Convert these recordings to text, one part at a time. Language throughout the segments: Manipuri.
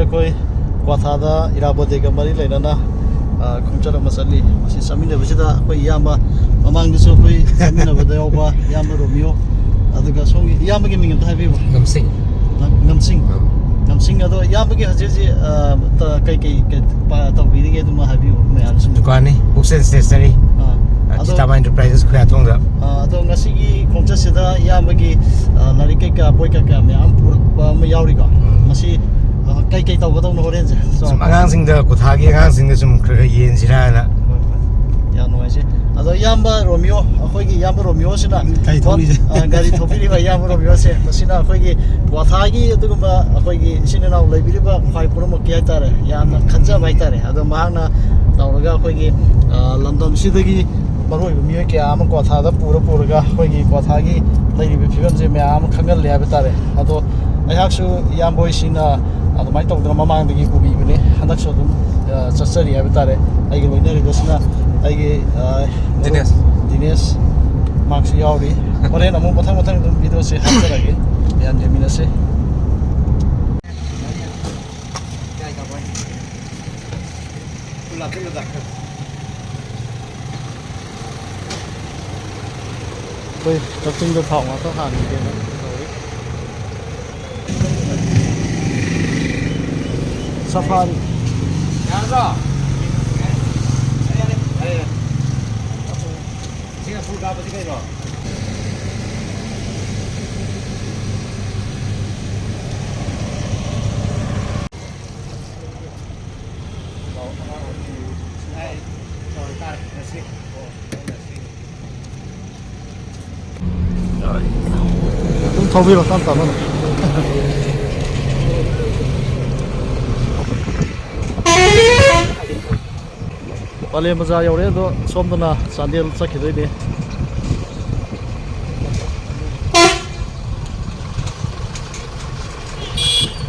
ꯑꯩꯈꯣꯏ ꯀ꯭ꯋꯥꯊꯥꯗ ꯏꯔꯥꯕꯣꯠꯗꯦꯒ ꯃꯔꯤ ꯂꯩꯅꯅ ꯈꯣꯡꯆꯠ ꯑꯃ ꯆꯠꯂꯤ ꯃꯁꯤ ꯆꯠꯃꯤꯟꯅꯕꯁꯤꯗ ꯑꯩꯈꯣꯏ ꯏꯌꯥꯝꯕ ꯃꯃꯥꯡꯗꯁꯨ ꯑꯩꯈꯣꯏ ꯆꯠꯃꯤꯟꯅꯕꯗ ꯌꯥꯎꯕ ꯏꯌꯥꯝꯕ ꯔꯣꯃꯤꯌꯣ ꯑꯗꯨꯒ ꯁꯣꯝꯒꯤ ꯏꯌꯥꯝꯕꯒꯤ ꯃꯤꯡ ꯑꯝꯇ ꯍꯥꯏꯕꯤꯌꯨ. ꯉꯝꯁꯤꯡ ꯑꯗꯣ ꯏꯌꯥꯝꯕꯒꯤ ꯍꯧꯖꯤꯛ ꯀꯩ ꯇꯧꯕꯤꯔꯤꯒꯦ ꯑꯗꯨꯃ ꯍꯥꯏꯕꯤꯌꯨ ꯃꯌꯥꯝꯁꯤꯡ. ꯗꯨꯀꯥꯟꯅꯤ ꯕꯨꯛꯁ ꯑꯦꯟ ꯁ꯭ꯇꯦꯁꯅꯔꯤ ꯆꯤꯇꯥꯃꯥ ꯑꯦꯟꯇꯔꯄ꯭ꯔꯥꯏꯖꯦꯁ ꯈꯨꯌꯥꯊꯣꯡꯗ. ꯑꯗꯣ ꯉꯁꯤꯒꯤ ꯈꯣꯡꯆꯠꯁꯤꯗ ꯏꯌꯥꯝꯕꯒꯤ ꯂꯥꯏꯔꯤꯛ ꯀꯩꯀꯥ ꯕꯣꯏ ꯀꯩꯀꯥ ꯃꯌꯥꯝ ꯄꯨꯔꯛꯄ ꯑꯃ ꯌꯥꯎꯔꯤꯀꯣ. ꯃꯁꯤ ꯀꯩ ꯇꯧꯒꯗꯧꯅꯣ ꯍꯣꯔꯦꯟꯁꯦ? ꯁꯨꯝ ꯑꯉꯥꯡꯁꯤꯡꯗ ꯀꯨꯊꯥꯒꯤ ꯑꯉꯥꯡꯁꯤꯡꯗ ꯁꯨꯝ ꯈꯔ ꯌꯦꯟꯁꯤꯔꯥꯅ. ꯌꯥꯝ ꯅꯨꯡꯉꯥꯏꯖꯩ. ꯑꯗꯣ ꯏꯌꯥꯝꯕ ꯔꯣꯃꯤꯌꯣ, ꯑꯩꯈꯣꯏꯒꯤ ꯏꯌꯥꯝꯕ ꯔꯣꯃꯤꯌꯣꯁꯤꯅ ꯒꯥꯔꯤ ꯊꯧꯕꯤꯔꯤꯕ ꯏꯌꯥꯝꯕ ꯔꯣꯃꯤꯌꯣꯁꯦ ꯃꯁꯤꯅ ꯑꯩꯈꯣꯏꯒꯤ ꯀ꯭ꯋꯥꯊꯥꯒꯤ ꯑꯗꯨꯒꯨꯝꯕ ꯑꯩꯈꯣꯏꯒꯤ ꯏꯆꯤꯟ ꯏꯅꯥꯎ ꯂꯩꯕꯤꯔꯤꯕ ꯈ꯭ꯋꯥꯏ ꯄꯨꯝꯅꯃꯛꯀꯤ ꯍꯥꯏꯇꯥꯔꯦ ꯌꯥꯝꯅ ꯈꯟꯖꯕ ꯍꯥꯏꯇꯥꯔꯦ. ꯑꯗꯣ ꯃꯍꯥꯛꯅ ꯇꯧꯔꯒ ꯑꯩꯈꯣꯏꯒꯤ ꯂꯝꯗꯝꯁꯤꯗꯒꯤ ꯃꯔꯨꯑꯣꯏꯕ ꯃꯤꯑꯣꯏ ꯀꯌꯥ ꯑꯃ ꯀ꯭ꯋꯥꯊꯥꯗ ꯄꯨꯔꯒ ꯑꯩꯈꯣꯏꯒꯤ ꯀ꯭ꯋꯥꯊꯥꯒꯤ ꯂꯩꯔꯤꯕ ꯐꯤꯕꯝꯁꯦ ꯃꯌꯥꯝ ꯑꯃ ꯈꯪꯍꯜꯂꯦ ꯍꯥꯏꯕ ꯇꯥꯔꯦ. ꯑꯗꯣ ꯑꯩꯍꯥꯛꯁꯨ ꯏꯌꯥꯝꯕ ꯍꯣꯏꯁꯤꯅ ꯑꯗꯨꯃꯥꯏꯅ ꯇꯧꯗꯅ ꯃꯃꯥꯡꯗꯒꯤ ꯎꯕꯤꯕꯅꯤ. ꯍꯟꯗꯛꯁꯨ ꯑꯗꯨꯝ ꯆꯠꯆꯔꯤ ꯍꯥꯏꯕ ꯇꯥꯔꯦ. ꯑꯩꯒ ꯂꯣꯏꯅꯔꯤꯕꯁꯤꯅ ꯑꯩꯒꯤ ꯗꯤꯅꯦꯁ ꯃꯍꯥꯛꯁꯨ ꯌꯥꯎꯔꯤ. ꯍꯣꯔꯦꯟ ꯑꯃꯨꯛ ꯃꯊꯪ ꯑꯗꯨꯝ ꯚꯤꯗꯤꯑꯣꯁꯦ ꯍꯥꯞꯆꯔꯒꯦ. ꯃꯌꯥꯝ ꯌꯦꯡꯃꯤꯟꯅꯁꯤ. ꯑꯩꯈꯣই ꯀꯛꯆꯤꯡꯗ ꯊꯥꯎ ꯉꯥꯛꯇ ꯍꯥꯟꯒꯦꯅ ꯇꯧꯔꯤ. ꯁꯐꯥꯔꯤ ꯁꯤꯅ ꯐꯨꯜ ꯀꯥꯞꯄꯁꯤ ꯀꯩꯅꯣ? ꯑꯗꯨꯝ ꯊꯧꯕꯤꯔꯣ ꯇꯞ ꯇꯞꯅ. ꯄꯂꯦꯝ ꯕꯖꯥꯔ ꯌꯧꯔꯦ. ꯑꯗꯣ ꯁꯣꯝꯗꯅ ꯆꯥꯟꯗꯦꯜ ꯆꯠꯈꯤꯗꯣꯏꯅꯤ.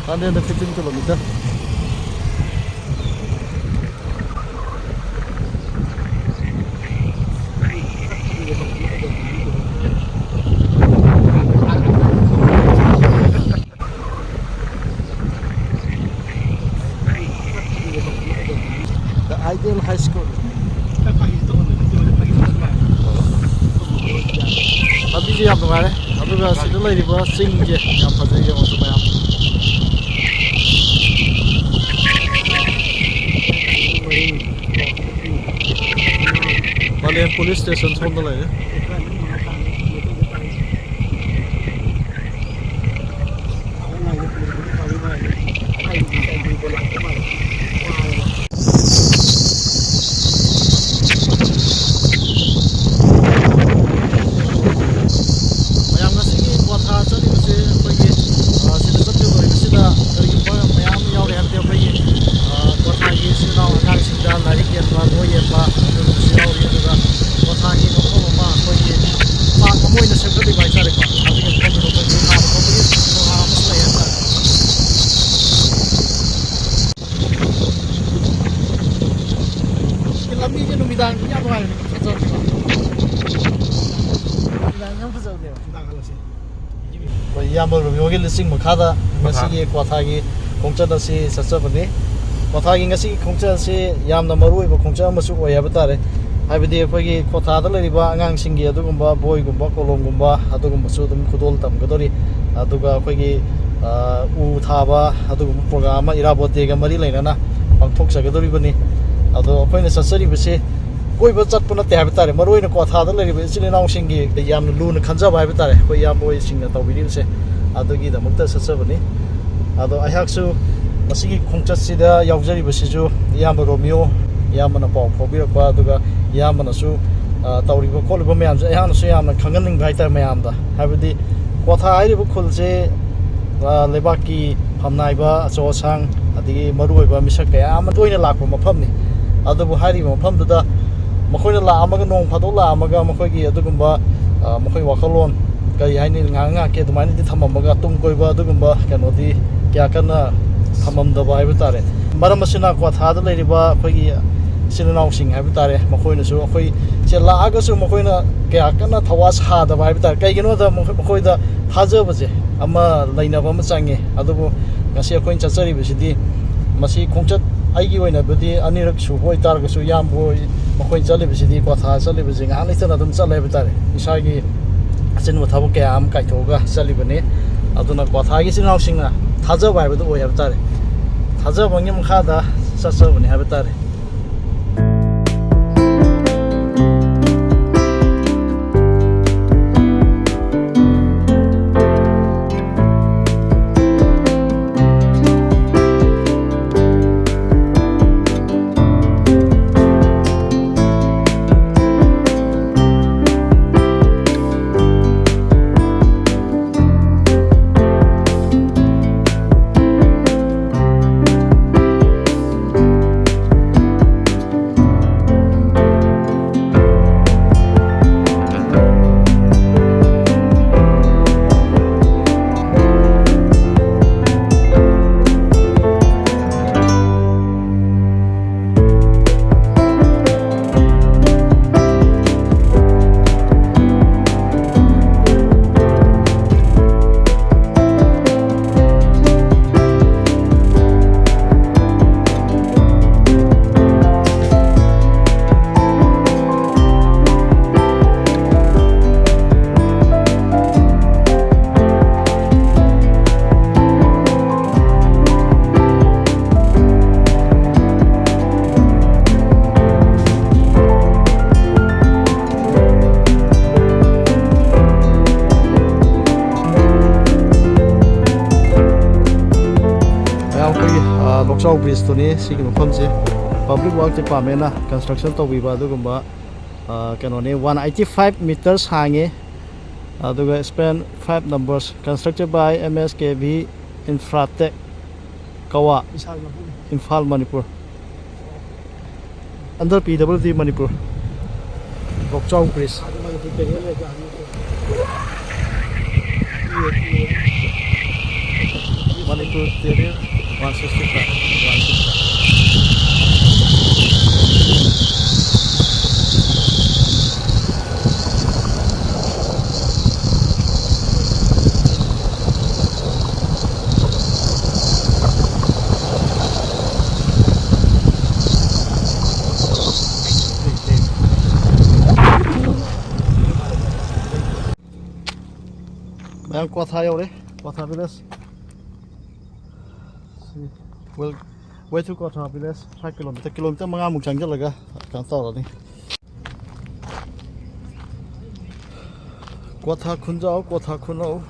ꯆꯥꯟꯗꯦꯜꯗ 15 kilometre. The Ideal High School. ꯂꯝꯕꯤꯁꯦ ꯌꯥꯝ ꯅꯨꯡꯉꯥꯏꯔꯦ. ꯑꯗꯨꯒ ꯁꯤꯗ ꯂꯩꯔꯤꯕ ꯆꯤꯡꯁꯦ ꯌꯥꯝ ꯐꯖꯩ. ꯌꯦꯡꯉꯣ ꯃꯌꯥꯝ. ꯄꯂꯦꯝ ꯄꯨꯂꯤꯁ ꯁ꯭ꯇꯦꯁꯟ ꯁꯣꯝꯗ ꯂꯩꯔꯦ. ꯃꯌꯥꯝ ꯉꯁꯤꯒꯤ ꯀ꯭ꯋꯥꯊꯥ ꯆꯠꯂꯤꯕꯁꯦ ꯑꯩꯈꯣꯏꯒꯤ ꯁꯤꯗ ꯆꯠꯂꯤꯕꯁꯤꯗ ꯀꯔꯤꯒꯨꯝꯕ ꯃꯌꯥꯝ ꯑꯃ ꯌꯥꯎꯔꯦ ꯍꯥꯏꯕꯗꯤ ꯑꯩꯈꯣꯏꯒꯤ ꯀ꯭ꯋꯥꯊꯥꯒꯤ ꯏꯆꯤꯟ ꯏꯅꯥꯎ ꯑꯉꯥꯡꯁꯤꯡꯗ ꯂꯥꯏꯔꯤꯛ ꯌꯦꯟꯕ, ꯕꯣꯏ ꯌꯦꯟꯕ ꯑꯗꯨꯒꯨꯝꯕꯁꯨ ꯌꯥꯎꯔꯤ. ꯑꯗꯨꯒ ꯀ꯭ꯋꯥꯊꯥꯒꯤ ꯃꯐꯝ ꯑꯃ ꯑꯩꯈꯣꯏꯒꯤ ꯄꯥꯔꯛ ꯑꯃ ꯑꯣꯏꯅ ꯁꯦꯝꯒꯠꯂꯤꯕ ꯍꯥꯏꯇꯥꯔꯦꯀꯣ. ꯑꯗꯨꯒꯤ ꯃꯐꯝꯗꯨꯗ ꯑꯩꯈꯣꯏ ꯊꯥꯕ ꯈꯣꯠꯄꯒꯤ ꯄ꯭ꯔꯣꯒ꯭ꯔꯥꯝ ꯑꯃꯁꯨ ꯂꯩ ꯍꯥꯏꯇꯥꯔꯦ. ꯂꯝꯕꯤꯁꯦ ꯅꯨꯃꯤꯗꯥꯡꯗꯤ ꯌꯥꯝ ꯅꯨꯡꯉꯥꯏꯕꯅꯦ. ꯐꯖꯕꯅꯦꯕ. ꯅꯨꯃꯤꯗꯥꯡ ꯌꯥꯝ ꯐꯖꯕꯅꯦꯕ. ꯑꯩꯈꯣꯏ ꯏꯌꯥꯝꯕ ꯔꯣꯃꯤꯌꯣꯒꯤ ꯂꯤꯆꯤꯡ ꯃꯈꯥꯗ ꯉꯁꯤꯒꯤ ꯀ꯭ꯋꯥꯊꯥꯒꯤ ꯈꯣꯡꯆꯠ ꯑꯁꯤ ꯆꯠꯆꯕꯅꯤ. ꯀ꯭ꯋꯥꯊꯥꯒꯤ ꯉꯁꯤꯒꯤ ꯈꯣꯡꯆꯠ ꯑꯁꯤ ꯌꯥꯝꯅ ꯃꯔꯨꯑꯣꯏꯕ ꯈꯣꯡꯆꯠ ꯑꯃꯁꯨ ꯑꯣꯏ ꯍꯥꯏꯕ ꯇꯥꯔꯦ. ꯍꯥꯏꯕꯗꯤ ꯑꯩꯈꯣꯏꯒꯤ ꯀ꯭ꯋꯥꯊꯥꯗ ꯂꯩꯔꯤꯕ ꯑꯉꯥꯡꯁꯤꯡꯒꯤ ꯑꯗꯨꯒꯨꯝꯕ ꯕꯣꯏꯒꯨꯝꯕ, ꯀꯣꯂꯣꯝꯒꯨꯝꯕ ꯑꯗꯨꯒꯨꯝꯕꯁꯨ ꯑꯗꯨꯝ ꯈꯨꯗꯣꯜ ꯇꯝꯒꯗꯧꯔꯤ. ꯑꯗꯨꯒ ꯑꯩꯈꯣꯏꯒꯤ ꯎ ꯊꯥꯕ ꯑꯗꯨꯒꯨꯝꯕ ꯄ꯭ꯔꯣꯒ꯭ꯔꯥꯝ ꯑꯃ ꯏꯔꯥꯕꯣꯠꯗꯦꯒ ꯃꯔꯤ ꯂꯩꯅꯅ ꯄꯥꯡꯊꯣꯛꯆꯒꯗꯧꯔꯤꯕꯅꯤ. ꯑꯗꯣ ꯑꯩꯈꯣꯏꯅ ꯆꯠꯆꯔꯤꯕꯁꯤ ꯀꯣꯏꯕ ꯆꯠꯄ ꯅꯠꯇꯦ ꯍꯥꯏꯕ ꯇꯥꯔꯦ. ꯃꯔꯨꯑꯣꯏꯅ ꯀ꯭ꯋꯥꯊꯥꯗ ꯂꯩꯔꯤꯕ ꯏꯆꯤꯜ ꯏꯅꯥꯎꯁꯤꯡꯒꯤ ꯌꯥꯝꯅ ꯂꯨꯅ ꯈꯟꯖꯕ ꯍꯥꯏꯕ ꯇꯥꯔꯦ. ꯑꯩꯈꯣꯏ ꯏꯌꯥꯝꯕ ꯍꯣꯏꯁꯤꯡꯅ ꯇꯧꯕꯤꯔꯤꯕꯁꯦ ꯑꯗꯨꯒꯤꯗꯃꯛꯇ ꯆꯠꯆꯕꯅꯤ. ꯑꯗꯣ ꯑꯩꯍꯥꯛꯁꯨ ꯃꯁꯤꯒꯤ ꯈꯣꯡꯆꯠꯁꯤꯗ ꯌꯥꯎꯖꯔꯤꯕꯁꯤꯁꯨ ꯏꯌꯥꯝꯕ ꯔꯣꯃꯤꯌꯣ ꯏꯌꯥꯝꯕꯅ ꯄꯥꯎ ꯐꯥꯎꯕꯤꯔꯛꯄ, ꯑꯗꯨꯒ ꯏꯌꯥꯝꯕꯅꯁꯨ ꯇꯧꯔꯤꯕ ꯈꯣꯠꯂꯤꯕ ꯃꯌꯥꯝꯁꯦ ꯑꯩꯍꯥꯛꯅꯁꯨ ꯌꯥꯝꯅ ꯈꯪꯍꯟꯅꯤꯡꯕ ꯍꯥꯏꯇꯥꯔꯦ ꯃꯌꯥꯝꯗ. ꯍꯥꯏꯕꯗꯤ ꯀ꯭ꯋꯥꯊꯥ ꯍꯥꯏꯔꯤꯕ ꯈꯨꯜꯁꯦ ꯂꯩꯕꯥꯛꯀꯤ ꯐꯝꯅꯥꯏꯕ ꯑꯆꯧ ꯑꯁꯥꯡ ꯑꯗꯒꯤ ꯃꯔꯨꯑꯣꯏꯕ ꯃꯤꯁꯛ ꯀꯌꯥ ꯑꯃ ꯇꯣꯏꯅ ꯂꯥꯛꯄ ꯃꯐꯝꯅꯤ. ꯑꯗꯨꯕꯨ ꯍꯥꯏꯔꯤꯕ ꯃꯐꯝꯗꯨꯗ ꯃꯈꯣꯏꯅ ꯂꯥꯛꯑꯝꯃꯒ ꯅꯣꯡ ꯐꯥꯗꯣꯛ ꯂꯥꯛꯑꯝꯃꯒ ꯃꯈꯣꯏꯒꯤ ꯑꯗꯨꯒꯨꯝꯕ ꯃꯈꯣꯏ ꯋꯥꯈꯜꯂꯣꯟ ꯀꯔꯤ ꯍꯥꯏꯅꯤ ꯉꯥꯏꯍꯥꯛꯀꯤ ꯑꯗꯨꯃꯥꯏꯅꯗꯤ ꯊꯝꯃꯝꯃꯒ ꯇꯨꯡ ꯀꯣꯏꯕ ꯑꯗꯨꯒꯨꯝꯕ ꯀꯩꯅꯣꯗꯤ ꯀꯌꯥ ꯀꯟꯅ ꯊꯝꯃꯝꯗꯕ ꯍꯥꯏꯕ ꯇꯥꯔꯦ. ꯃꯔꯝ ꯑꯁꯤꯅ ꯀ꯭ꯋꯥꯊꯥꯗ ꯂꯩꯔꯤꯕ ꯑꯩꯈꯣꯏꯒꯤ ꯏꯆꯤꯜ ꯏꯅꯥꯎꯁꯤꯡ ꯍꯥꯏꯕ ꯇꯥꯔꯦ ꯃꯈꯣꯏꯅꯁꯨ ꯑꯩꯈꯣꯏꯁꯦ ꯂꯥꯛꯑꯒꯁꯨ ꯃꯈꯣꯏꯅ ꯀꯌꯥ ꯀꯟꯅ ꯊꯋꯥ ꯁꯥꯗꯕ ꯍꯥꯏꯕ ꯇꯥꯔꯦ. ꯀꯩꯒꯤꯅꯣꯗ ꯃꯈꯣꯏꯗ ꯊꯥꯖꯕꯁꯦ ꯑꯃ ꯂꯩꯅꯕ ꯑꯃ ꯆꯪꯉꯦ. ꯑꯗꯨꯕꯨ ꯉꯁꯤ ꯑꯩꯈꯣꯏꯅ ꯆꯠꯆꯔꯤꯕꯁꯤꯗꯤ masi khongchat aigi oina budi anirak suboi targasu yam boi makoi chalibasidi kwatha chalibasi nga leitana dum chalai batare isagi achinwa thabuk kya am kai thoga chalibani aduna kwatha gi sinau singna thaja bai badu oi habtare thaja bangim khada sasabani habtare Lokchau Bridge to ni sigi mafam se public work department na construction to biba adugumba kanone 185 meters hange aduga span 5 numbers constructed by MSKV Infratech Kawa Imphal Manipur under PWD Manipur Lokchau Bridge Manipur Terrier 165 Yang kuat hayau deh, kuat habilas. Well, way to kuat habilas 5 kilometer mengamuk janggal laga kantor ni. Kuat kunau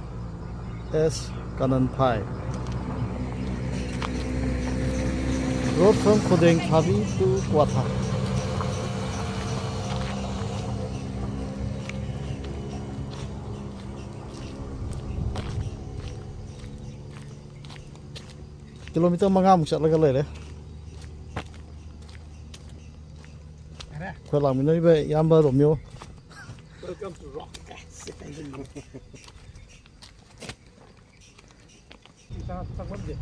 S kanan pai. Road from Kodeng Thabi to Kuatha. Kilometer mengamuk sak laga le. Kau lang minoi be yamba Romeo. Welcome to Rock guys. Kita tak boleh.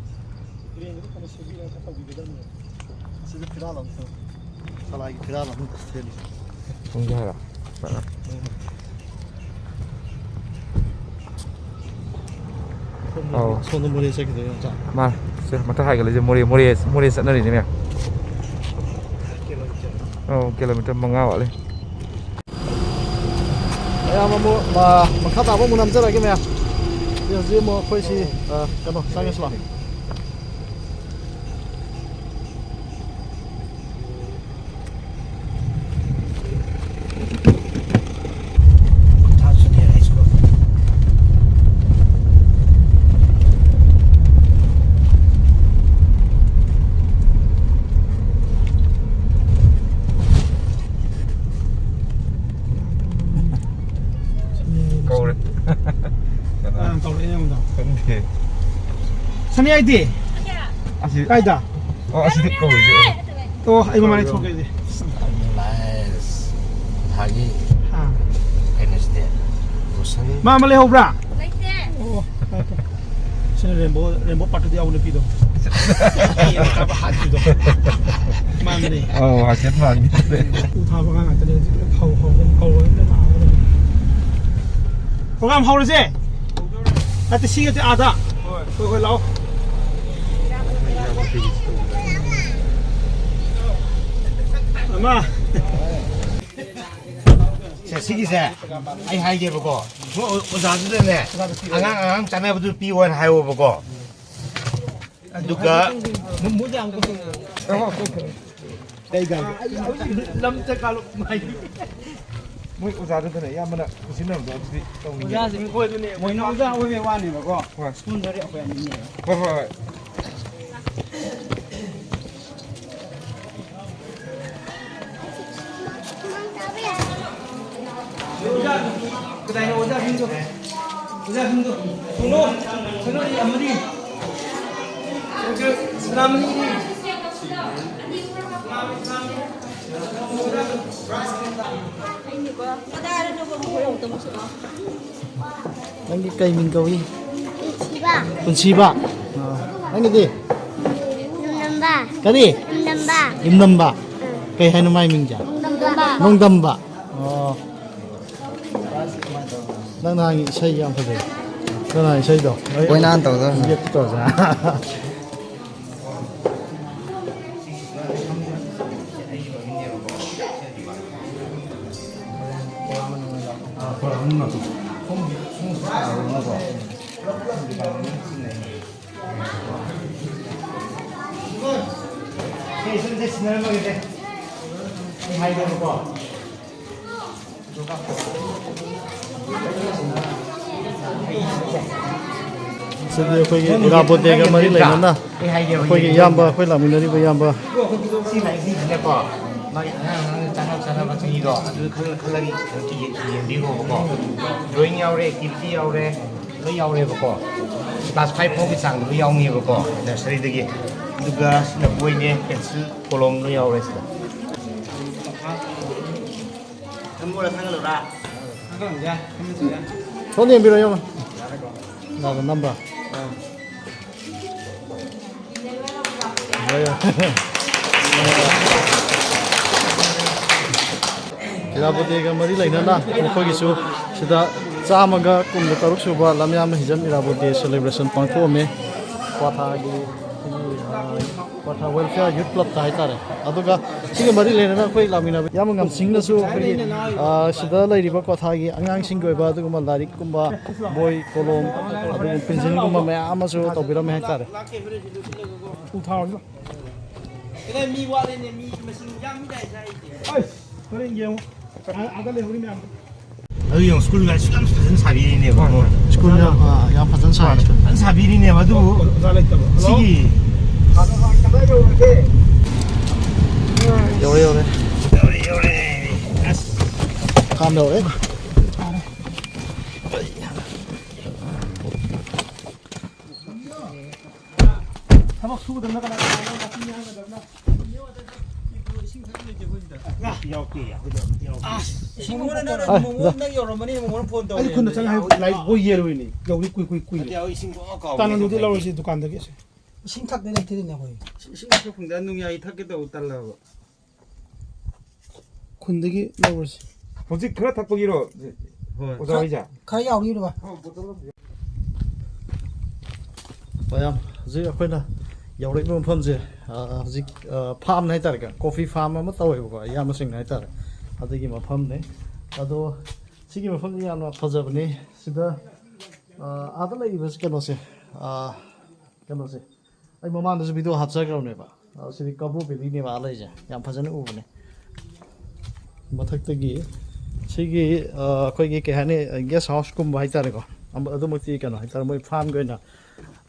Green itu kan sebi lah kata bidan ni. Sini kiralam tu. Salah lagi kiralam tu sekali. Enggak lah. Oh. 손은 머리에 새기도 자. Mal, mata hai kalau je muri sana ni ni. Oh, kilometer mengawal le. Ayah mau kata apa mau nampak lagi ni ya? Dia mau kau si kan sangat selang. Kau ni yang dah. Okay. Sani ID. Asyik. Kaida. Oh, asyik kau je. Oh, ay mamani thok gay. Nice. Hagi. Ha. Wednesday. Bosan. Mama le hobra. Oh. Sini rembo patu dia awak lepi do. Iya, kapa hati do. Mama ni. Oh, asyik lagi. Utah bagang ada ni kau. Program hau le je. Nanti sih kita ada. Kau lau. 엄마. 시기세 아이 하이게 보고 오자드네 앙앙 자네부터 비원 하이오 보고 누가 뭐지 안 고. 내가 남자 가로 많이. 뭐 오자드네 야마나 무슨놈 어디 또 오자지 뭐네. 뭐는 오자 왜 와네 봐. 스폰서리 앞에 있네. 뭐 그다음에 오자 힘도. 오자 힘도. 손으로 아무리. 그 사람이 Anh cái cây mình cầu đi. Chị ba. Con chi bạ. Anh cái gì? Năm ba. Cái gì? Năm ba. Im năm bạ. Cây hai năm mai mình chả. Năm ba. Nông đâm bạ. Đang là xây ra phải đấy. Đang là xây đồ. Quay nan tàu thôi. Biết tỏ ra. Jadi aku rabot dega mari lain na. Aku yamba aku lamin dari yamba. 장갑 이거 그 컬러리 이렇게 미고 보고 드로잉 야오래 액티비티 야오래 로 야오래 보고 클래스 5 포기 상도 야오니 보고 너스리드기 누가 스나 보이네 펜슬 콜롬 로 야오래 스나 전부라 상을로라 상관없냐? 하면서야. 손님 빌어요. 나도 넘버. 뭐야? Irabote mari laina na ko gi su sida chamaga kum da taruk suba lamyam hijam irabote celebration pangtho me kwatha gi kwatha welfare youth club ta haitare aduga siga mari laina na koi lamina yam ngam singna su koi sida lai riba kwatha gi angang sing goi ba aduga ma larik kumba boy kolom aduga pencil kumba me amasu to bira me haitare 우타올라. 그다음 미와래네 미 무슨 양미다 이제. 아이, 그래 이제 아들네 우리 명. 형 스쿨 갈 시간 무슨 사비리네 뭐 schoolnya yang pasan sa 한 사비리네 와도 시기 yore yore 요래 kam yore 타박 수고 된다가 나 같은 양 하다. 신문에 나는 뭐 여러분이 뭐 폰도 아니 근데 제가 라이브 보이에로니 여기 꾸이 따는 누들 나올지 두칸 되겠어 신탁 내내 드리냐고 싱가포르 풍단농이야 이 탁게도 달라고. 군데기 나올지 혹시 그렇 탁보기로 오자이자. 가야 우리 이리 와 bayam ji akhoi yaurik bum pham je ji farm nai tar ka coffee farm ma taw ko ya ma sing nai tar adagi ma pham ne ado sigi ma pham ya na phajab ne sida adala i bas kano se ai mama na video hapsa ka ne ba sidi kabu beli ne ba lai ja yam phajana u ne mathak ta gi sigi khoi gi ke hane guest house kum bai tar ko am adu ma ti kana tar moi farm go na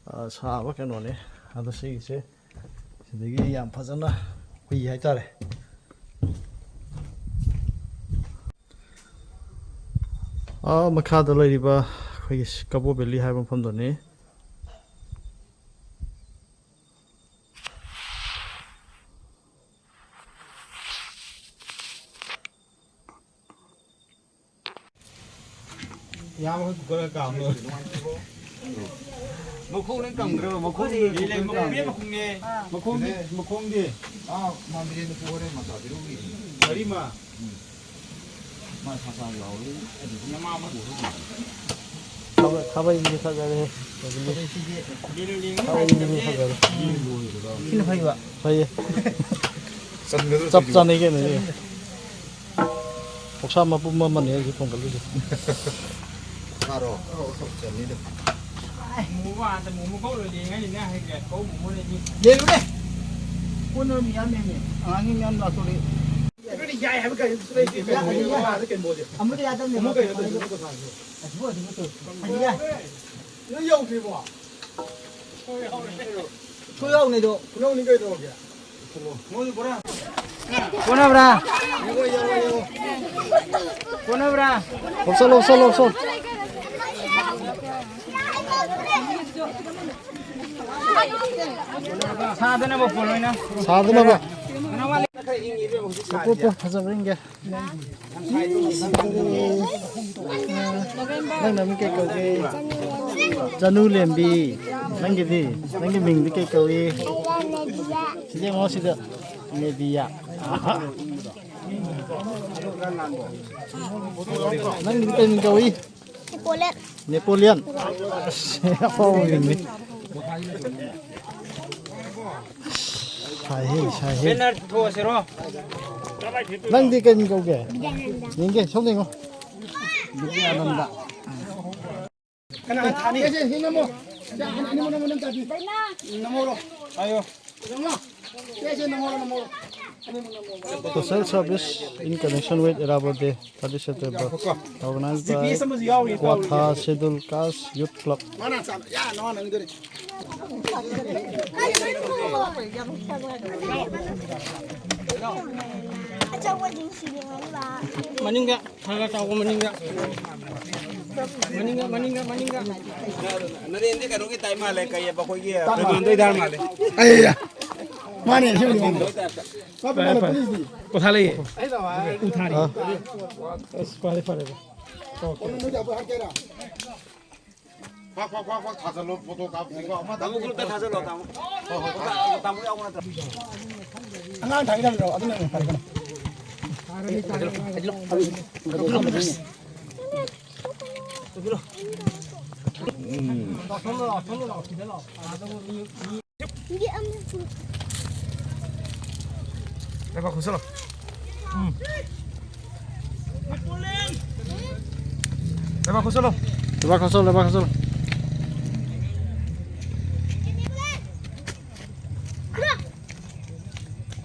사바 그노네 아저씨 이제 되게 양 파잖아 그 하이타래 마카다 레리바 거기 카보 벨리 하이번 펌도네 야뭐 그거 까면. một khung lên cổng rồi một khung đi lên một biết một khung nghe một khung đi mà mình đi phố đây mà tao đi đâu đi đấy mà mà sao sao rồi nó mau mất 가바인지 사자래. 가바인지 사자래. 키는 파이와. 사이에. 짭짜내게네. 혹시 한번 뿜만 내 이거 본걸로. 바로 무가 안 돼. 무가 올려 얘가 이게 고 무는 내려래. 오늘 미안해. 아니 미안 나 소리. 그래 야야 해볼까? 아무도 야단 내면 뭐가 야단 내고 사. 뭐가 이것도. 아니야. 너 여기 봐. 소영네도 소영네가 도 오게. 뭐니 보라. 보나브라. 보나브라. 없어. 사드나 뭐 볼로이나. 사드나 봐. 뽀뽀 하자버린 게. Nang nami kay kau ke Janu Lembi nang ge ming kay kau e sida mo sida media nang ni kay kau e Napoleon apa ini Sai 맨날 도와세로. nang di kay kau ke ninge something Ananda. Kana tani kasi hinamo. Ja ani mo naman tadi. Namoro. 아유. Kasi namoro. The cell service in connection with Irabode 37 organized by Kwatha Schedule Caste Youth Club. Mana sama. Ya no nang dere. Maningga, harga tahu maningga. Maningga. Nanti ini kan kita malah kayak apa kau dia. Itu dah malah. Ayya. Mana sini mana. Apa mana polis di? Kothali. Uthari. Kuali pada. Onu ja ba kera. 확 다살로 포토 가지고 아마 Kamu kalau tak hasil lo kamu. Kamu yang mana? Angan thang dam ro aduna hari kana. 이게 엄청 Lepas kusel. Lepas kusel. Lepas kosong.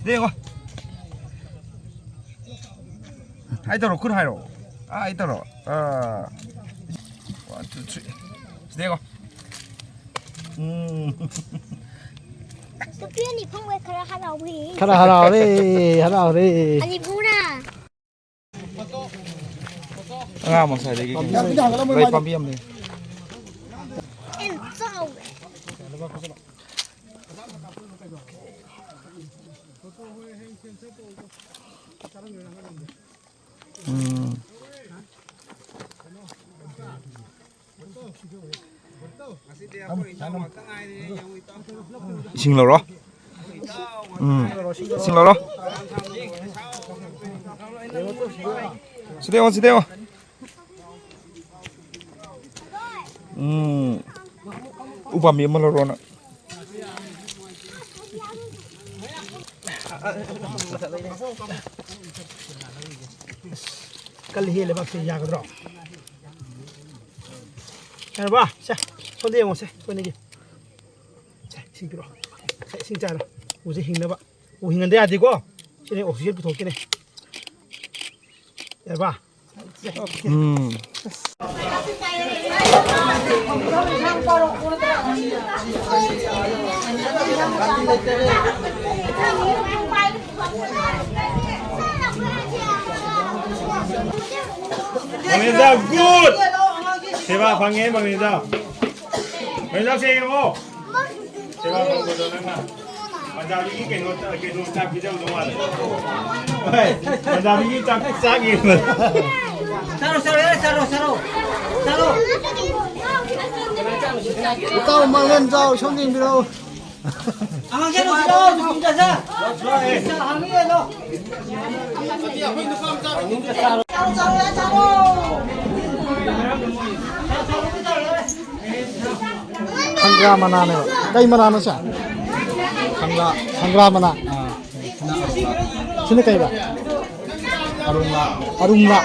Dengo. Aitaro, kur hairo. Aitaro. 1, 2, 3. Dengo. 또 피언이 펑왜 그래 하나 우리 하나 아니 보라 Enggak mau saya lagi. Baik pambiam nih. 엔 싸우 싱러로? 싱러로? 스데오. Upami melorona. Kali hele bak se ya gadro. Kana ba, se. Sonde mo se. Kone gi. Se, singro. Se singjara. 우제 힘내봐. 오 힘는데 아니고. 쟤네 오피셜 부탁이네. 봐. 방해자 굿! 대박 방해 방해자. 방해자 세요. 대박 방해자는 Punjabi की के दोस्त आप की जब तुम्हारे पंजाबी की तक सागी सरो Utaw malen jaw shongding biro 아마 걔는 들어 진짜서 하미에 너 Sangra mana ne? Kai mana no sa? Sangra mana. Sini kai ba? Arungla.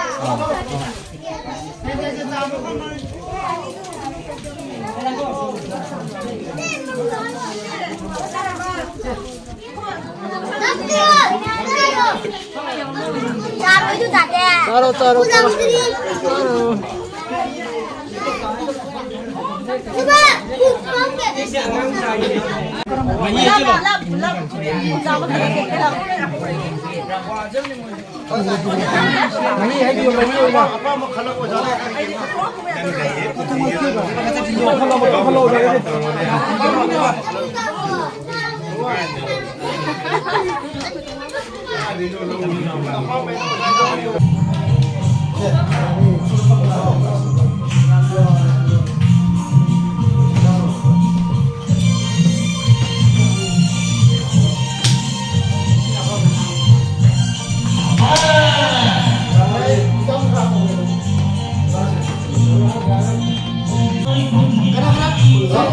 Taruh.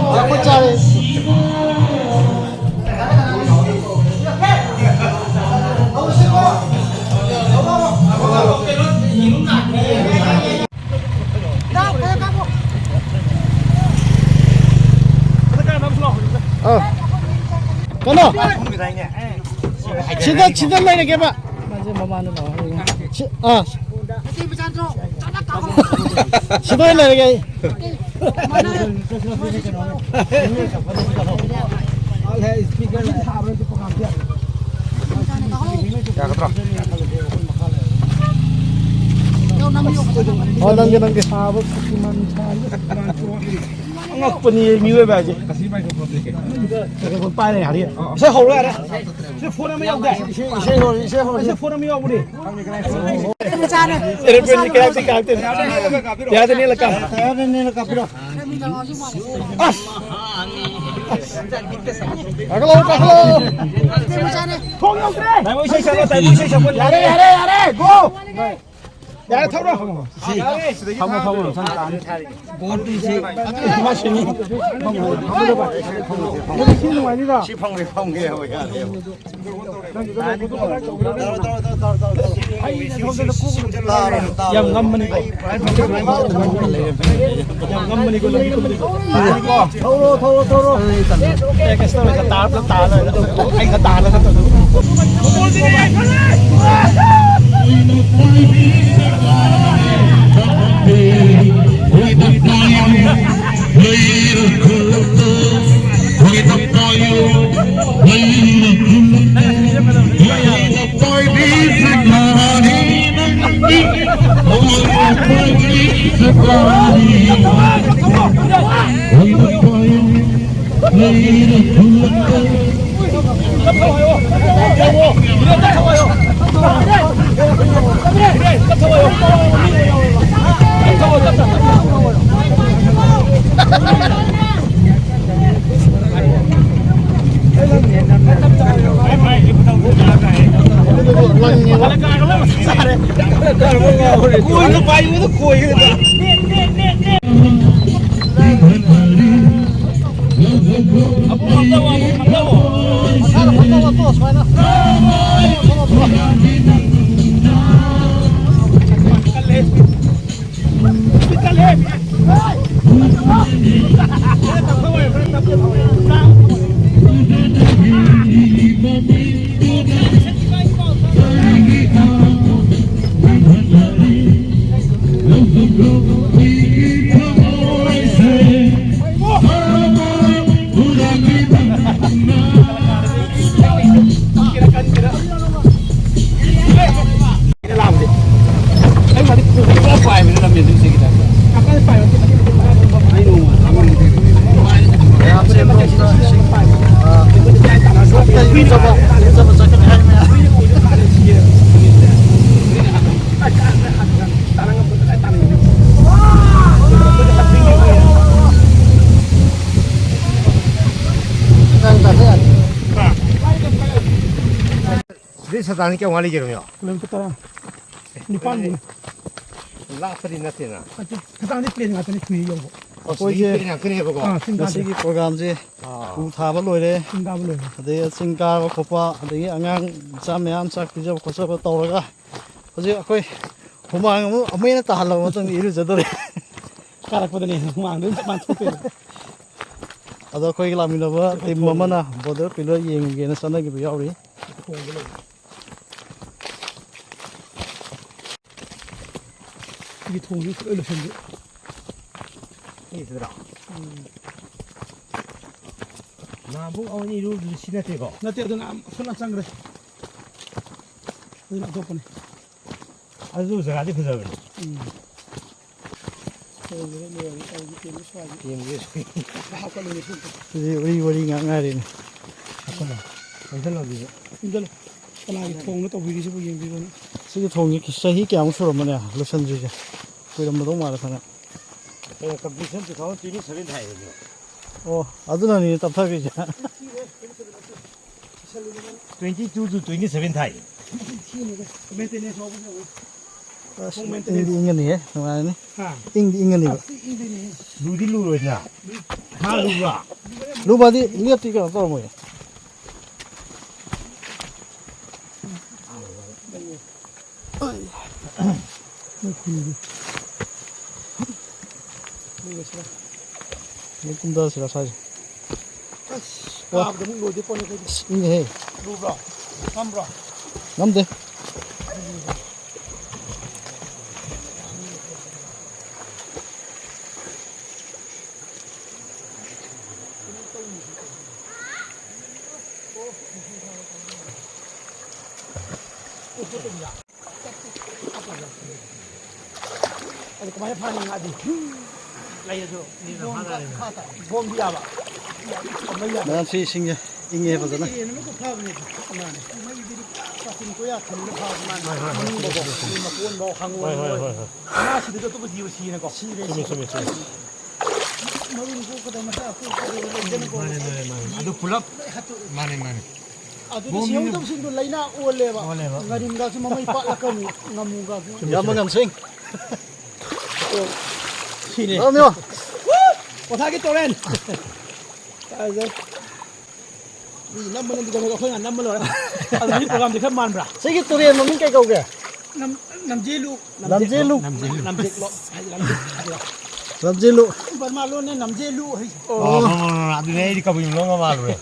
Apa cari? Kono? Cita lagi ke pak? Masih mama nu Cita lagi. Oh, nangge. Ngọc bên này miêu về chứ. Cái con pai này hả đi? Sẽ hậu lại đấy. Sẽ phun nó mới ông đấy. Sẽ phun nó mới ông đi. Ini pun kita sih kau tu. Ya tu ni lekap. Ya tu ni lekap bro. As. Kalau. Kau yang kere. Dah boleh siapa? Yare, go. Ya, tahu dah. Kamu santan. Bodoh sih. Macam ni. Kamu dapat. Boleh sini mana dah? Si pang ke ya. Yang ngam ni ko. Yang ngam ni ko lagi tu. Tahu. Kasih tahu kata lah. Ay kata lah kata tu. Boleh sini. Setan ni kau ngali je rumah. Belum kita. Ni pan ni. Lah tadi nanti na. Kita ni plane ngata ni kui yo. ꯑꯩꯈꯣꯏꯒꯤ 그냥 꺼내보고. ꯉꯁꯤꯒꯤ ꯄ꯭ꯔꯣꯒ꯭ꯔꯥꯝꯁꯦ ꯎ ꯊꯥꯕ ꯂꯣꯏꯔꯦ ꯆꯤꯡꯒꯥꯕ ꯂꯣꯏꯔꯦ ꯑꯗꯒꯤ ꯆꯤꯡ ꯀꯥꯕ ꯈꯣꯠꯄ ꯑꯗꯒꯤ ꯑꯉꯥꯡ ꯃꯆꯥ ꯃꯌꯥꯝ ꯆꯥꯛ ꯄꯤꯖꯕ ꯈꯣꯠꯆꯕ ꯇꯧꯔꯒ ꯍꯧꯖꯤꯛ ꯑꯩꯈꯣꯏ ꯍꯨꯃꯥꯡ ꯑꯃꯨꯛ ꯍꯦꯟꯅ ꯇꯥꯍꯜꯂꯕ ꯃꯇꯨꯡꯗ ꯏꯔꯨꯖꯗꯣꯔꯦ ꯀꯥꯔꯛꯄꯗꯅꯦ ꯍꯨꯃꯥꯡꯗ ꯆꯞ ꯃꯥꯟꯊꯣꯛꯇꯣꯏꯅꯦ ꯑꯗꯣ ꯑꯩꯈꯣꯏꯒꯤ ꯂꯥꯛꯃꯤꯟꯅꯕ ꯇꯤꯝ ꯑꯃꯅ ꯕꯣꯔꯗꯔ ꯄꯤꯂꯔ ꯌꯦꯡꯒꯦꯅ ꯆꯠꯅꯈꯤꯕ ꯌꯥꯎꯔꯤ ꯁꯤꯒꯤ ꯊꯣꯡꯁꯤ ꯂꯣꯏ ꯂꯣꯏꯁꯟꯁꯤ 이들아. 나무 어니 루드 시내대고. ꯅꯠꯇꯦ ꯑꯗꯨꯅ ꯁꯨꯅ ꯆꯪꯈ꯭ꯔꯦ ꯑꯗꯨꯅ ꯑꯇꯣꯞꯄꯅꯦ 아주 저가지 그저버. ꯁꯤꯗꯤ ꯋꯥꯔꯤ ꯉꯥꯛ ꯉꯥꯏꯔꯤꯅꯦ 괜찮아 비죠. ꯏꯟꯖꯜ ꯀꯅꯥꯒꯤ ꯊꯣꯡꯅ ꯇꯧꯕꯤꯔꯤꯁꯤꯕꯨ ꯌꯦꯡꯕꯤꯕꯅꯤ ꯁꯤꯒꯤ ꯊꯣꯡꯁꯤ ꯆꯍꯤ ꯀꯌꯥꯃꯨꯛ ꯁꯨꯔꯝꯕꯅꯦ ꯂꯣꯏꯁꯟꯗ꯭ꯔꯤꯁꯦ ꯀꯨꯏꯔꯝꯕꯗꯧ ꯃꯥꯜꯂꯦ ꯐꯅ 예, 컴퓨터 또 뒤로 서린 다이죠. ꯑꯣ ꯑꯗꯨꯅꯅꯤ ꯇꯞꯊꯈ꯭ꯔꯤꯁꯦ 22 to 27 다이. ꯃꯦꯟꯇꯦꯅꯦꯟꯁ ꯍꯧꯕꯁꯦ ꯑꯁ ꯏꯪꯗꯤ ꯏꯪꯒꯅꯤꯍꯦ ꯅꯨꯡꯉꯥꯏꯔꯅꯤ ꯍꯥ ꯏꯪꯗꯤ ꯏꯪꯒꯅꯤꯕ ꯏꯪꯗꯣꯏꯅꯦ 루디 루로냐. 다 루라. ꯂꯨꯕꯗꯤ ꯂꯦꯞꯇꯤ ꯀꯩꯅꯣ ꯇꯧꯔꯝꯃꯣꯏ ꯀꯨꯝꯊꯁꯤꯔ ꯁ꯭ꯋꯥꯏꯁꯦ ꯀꯥꯕꯗ ꯑꯃꯨꯛ ꯂꯣꯏꯗꯦ ꯄꯣꯠꯅꯤ ꯑꯩꯈꯣꯏꯗꯤ ꯏꯪꯉꯦꯍꯦ ꯂꯨꯕ꯭ꯔꯣ ꯉꯝꯕ꯭ꯔꯣ ꯉꯝꯗꯦ ꯑꯗꯨ ꯀꯃꯥꯏꯅ ꯐꯥꯅꯤ ꯉꯥꯗꯤ ꯂꯩꯔꯁꯨ ꯕꯣꯝꯗꯤ ꯌꯥꯕ ꯃꯌꯥꯝ ꯁꯤ ꯏꯁꯤꯡꯁꯦ ꯏꯪꯉꯦ ꯐꯖꯅ ꯑꯃꯨꯛꯀ ꯐꯥꯕꯅꯦ ꯃꯩꯗꯤ ꯀꯥꯆꯤꯟ ꯀꯣꯌꯥ ꯊꯜꯂ ꯐꯥꯕ ꯃꯅꯨꯡꯗꯀꯣ ꯃꯀꯣꯟꯐꯥꯎ ꯍꯪꯉꯣꯏ ꯉꯥꯁꯤꯗꯁꯨ ꯑꯇꯣꯞꯄ ꯖꯤꯕ ꯁꯤꯅꯀꯣ ꯁꯤꯔꯦ ꯃꯔꯨꯝ ꯀꯣꯛꯄꯗ ꯃꯆꯥ ꯀꯣꯛꯄꯗ 아주 불랍. 마네 마네. ꯑꯗꯨꯗꯤ ꯁꯤꯍꯧꯗꯕꯁꯤꯡꯗꯣ ꯂꯩꯅꯥ ꯑꯣꯜꯂꯦꯕ ꯉꯥꯔꯤꯟꯒꯁꯨ ꯃꯃꯩ ꯄꯥꯠꯂꯛꯀꯅꯤ ꯉꯥꯃꯨꯒꯁꯨ ꯌꯥꯝꯕ ꯉꯝꯁꯤꯡ ꯁꯤꯅꯦ ꯂꯥꯛꯑꯣ ꯄꯣꯊꯥꯒꯦ ꯇꯧꯔꯦꯟ ꯅꯝꯕꯅꯗꯤ ꯀꯩꯅꯣ ꯑꯩꯈꯣꯏꯅ ꯅꯝꯕ ꯂꯣꯏꯔꯦ ꯑꯗꯨꯒꯤ ꯄ꯭ꯔꯣꯒ꯭ꯔꯥꯝꯗꯤ ꯈꯔ ꯃꯥꯟꯕ꯭ꯔꯥ ꯁꯤꯒꯤ ꯇꯨꯔꯦꯟ ꯃꯃꯤꯡ ꯀꯩ ꯀꯧꯒꯦ ꯅꯝꯖꯦꯂꯨ ꯂꯝꯖꯦꯜꯂꯨ ꯅꯝꯖꯦꯛꯂꯣ ꯂꯝꯖꯦꯜꯂꯨ ꯕꯔꯃꯥ ꯂꯣꯟꯅꯦ ꯅꯝꯖꯦꯂꯨ ꯍꯩ 아주 내일이 까불 너무 말로래.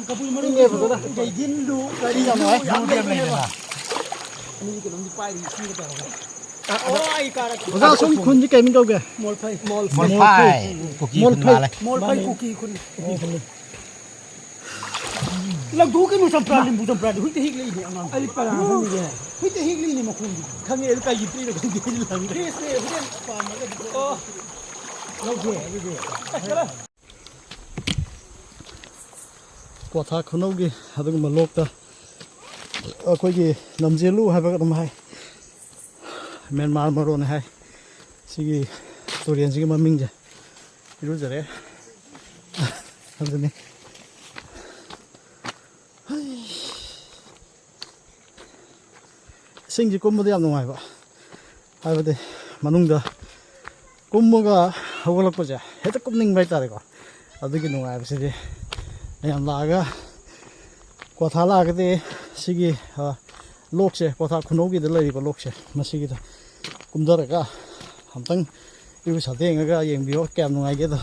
ꯀꯕꯨꯏ ꯃꯅꯨꯡꯗꯁꯨ ꯒꯩꯗꯤꯟꯂꯨ ꯀꯔꯤꯂꯨ ꯌꯥꯝ ꯂꯩꯕꯅꯦꯕ ꯂꯩꯗꯅ. ꯑꯅꯤꯒꯤ ꯀꯩꯅꯣꯝꯗꯤ ꯄꯥꯏꯔꯤ ꯁꯤꯒ ꯇꯧꯔꯒ ꯑꯣ ꯑꯩ ꯀꯥꯔꯛ ꯑꯣꯖꯥ ꯁꯨꯝ ꯈꯨꯟꯁꯤ ꯀꯩ ꯃꯤꯡ ꯀꯧꯒꯦ ꯃꯣꯜꯐꯩ 몰파이. 고기 군말래. ꯃꯣꯜꯐꯩ ꯀꯨꯀꯤ ꯈꯨꯟ ꯂꯪꯊꯣꯛꯀꯅꯨ ꯆꯝꯄ꯭ꯔꯥ ꯂꯤꯝꯕꯨ ꯆꯝꯄ꯭ꯔꯥꯗꯤ ꯍꯨꯏꯇ ꯍꯦꯛꯂꯛꯏꯅꯦ ꯑꯉꯥꯡ ꯑꯩ ꯄꯔꯥ ꯈꯪꯉꯤꯅꯦ ꯍꯨꯏꯇ ꯍꯦꯛꯂꯛꯏꯅꯦ ꯃꯈꯣꯡꯗꯤ ꯈꯪꯉꯦ ꯑꯗꯨ ꯀꯥꯏꯒꯤ ꯄꯤꯔ ꯈꯪꯗꯦ ꯂꯪꯗꯦ ꯍꯣꯔꯦꯟ ꯄꯥꯝꯃꯒꯗꯤ ꯑꯣ ꯂꯧꯒꯦ ꯑꯗꯨꯗꯤ ꯀ꯭ꯋꯥꯊꯥ ꯈꯨꯅꯧꯒꯤ ꯑꯗꯨꯒꯨꯝꯕ ꯂꯣꯛꯇ ꯑꯩꯈꯣꯏꯒꯤ ꯂꯝꯖꯦꯜꯂꯨ ꯍꯥꯏꯕꯒ ꯑꯗꯨꯝ ꯍꯥꯏ ꯃꯦꯟꯃꯥꯔ ꯃꯔꯣꯟ ꯍꯥꯏ ꯁꯤꯒꯤ ꯇꯨꯔꯦꯟꯁꯤꯒꯤ ꯃꯃꯤꯡꯁꯦ ꯏꯔꯨꯖꯔꯦ ꯑꯗꯨꯅꯤ ꯏꯁꯤꯡꯁꯤ ꯀꯨꯝꯕꯗ ꯌꯥꯝ ꯅꯨꯡꯉꯥꯏꯕ ꯍꯥꯏꯕꯗꯤ ꯃꯅꯨꯡꯗ ꯀꯨꯝꯃꯒ ꯍꯧꯒꯠꯂꯛꯄꯁꯦ ꯍꯦꯛꯇ ꯀꯨꯝꯅꯤꯡꯕ ꯍꯥꯏꯇꯥꯔꯦꯀꯣ ꯑꯗꯨꯒꯤ ꯅꯨꯡꯉꯥꯏꯕꯁꯤꯗꯤ ꯃꯌꯥꯝ ꯂꯥꯛꯑꯒ ꯀ꯭ꯋꯥꯊꯥ ꯂꯥꯛꯑꯒꯗꯤ ꯁꯤꯒꯤ ꯂꯣꯛꯁꯦ ꯀ꯭ꯋꯥꯊꯥ ꯈꯨꯅꯧꯒꯤꯗ ꯂꯩꯔꯤꯕ ꯂꯣꯛꯁꯦ ꯃꯁꯤꯒꯤꯗ ꯀꯨꯝꯊꯔꯒ ꯑꯝꯇꯪ ꯏꯔꯨ ꯁꯥꯊꯦꯡꯉꯒ ꯌꯦꯡꯕꯤꯌꯣ ꯀꯌꯥꯝ ꯅꯨꯡꯉꯥꯏꯒꯦꯗꯣ